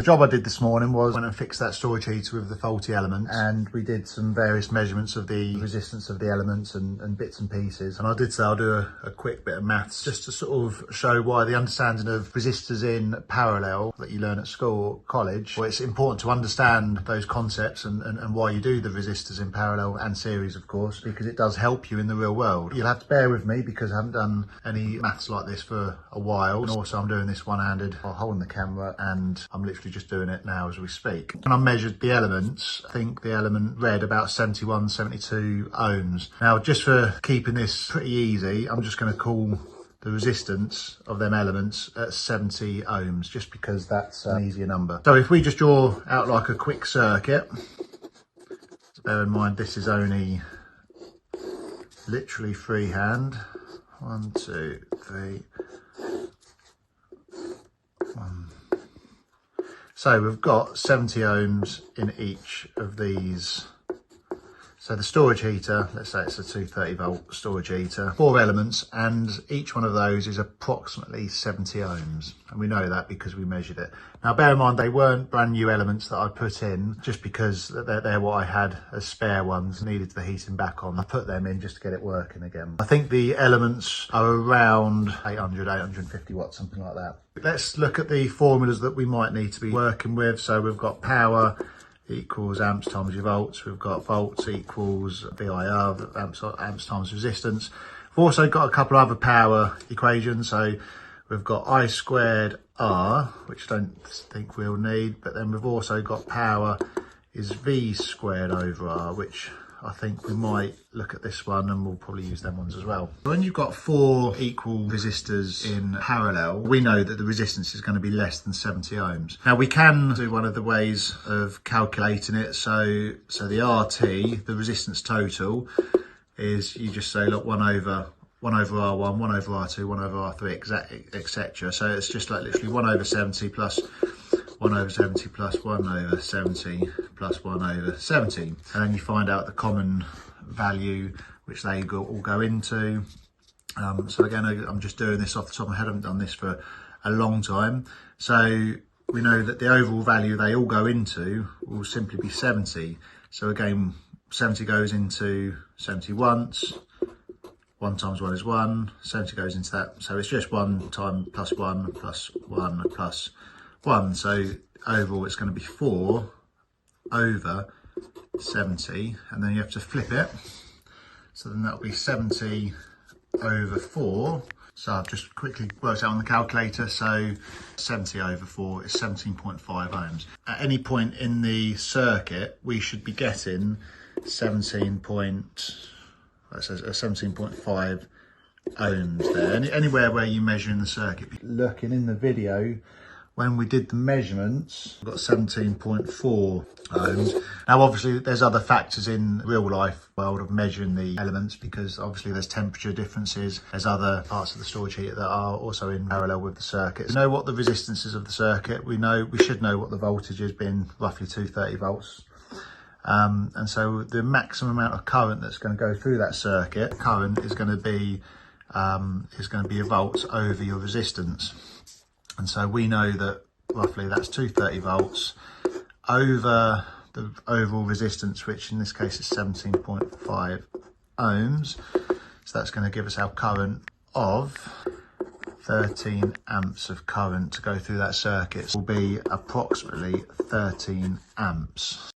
The job I did this morning was went and fixed that storage heater with the faulty elements, and we did some various measurements of the resistance of the elements and bits and pieces. And I did say I'll do a quick bit of maths just to sort of show why the understanding of resistors in parallel that you learn at school or college, well, it's important to understand those concepts and why you do the resistors in parallel and series, of course, because it does help you in the real world. You'll have to bear with me because I haven't done any maths like this for a while, and also I'm doing this one-handed while holding the camera, and I'm literally just doing it now as we speak. When I measured the elements, I think the element read about 71, 72 ohms. Now, just for keeping this pretty easy, I'm just going to call the resistance of them elements at 70 ohms, just because that's an easier number. So if we just draw out like a quick circuit, so bear in mind this is only literally freehand. 1, 2, 3, 1. So we've got 70 ohms in each of these. So the storage heater, let's say it's a 230 volt storage heater, 4 elements, and each one of those is approximately 70 ohms. And we know that because we measured it. Now bear in mind, they weren't brand new elements that I put in just because they're what I had as spare ones, needed the heating back on. I put them in just to get it working again. I think the elements are around 800, 850 watts, something like that. Let's look at the formulas that we might need to be working with. So we've got power equals amps times your volts. We've got volts equals VIR, amps times resistance. We've also got a couple of other power equations. So we've got I squared R, which I don't think we'll need, but then we've also got power is V squared over R, which I think we might look at this one, and we'll probably use them ones as well. When you've got 4 equal resistors in parallel, we know that the resistance is going to be less than 70 ohms. Now we can do one of the ways of calculating it. So the RT, the resistance total, is you just say, look, 1 over R1, 1 over R2, 1 over R3, etc. So it's just like literally 1 over 70 plus 1 over 70 plus 1 over 70 plus 1 over 70. And then you find out the common value which they all go into. So again, I'm just doing this off the top of my head. I haven't done this for a long time. So we know that the overall value they all go into will simply be 70. So again, 70 goes into 70 once. 1 times 1 is 1. 70 goes into that. So it's just 1 time plus 1 plus 1 plus 1. So overall it's going to be 4 over 70, and then you have to flip it. So then that'll be 70 over 4. So I've just quickly worked out on the calculator. So 70 over 4 is 17.5 ohms. At any point in the circuit, we should be getting 17.5 ohms there. Anywhere where you measure in the circuit. Looking in the video, when we did the measurements, we got 17.4 ohms. Now obviously there's other factors in the real life world of measuring the elements, because obviously there's temperature differences, there's other parts of the storage heater that are also in parallel with the circuit. We know what the resistance is of the circuit, we should know what the voltage has been, roughly 230 volts. And so the maximum amount of current that's going to go through that circuit, current is going to be a volt over your resistance. And so we know that roughly that's 230 volts over the overall resistance, which in this case is 17.5 ohms. So that's going to give us our current of 13 amps of current to go through that circuit. Will be approximately 13 amps.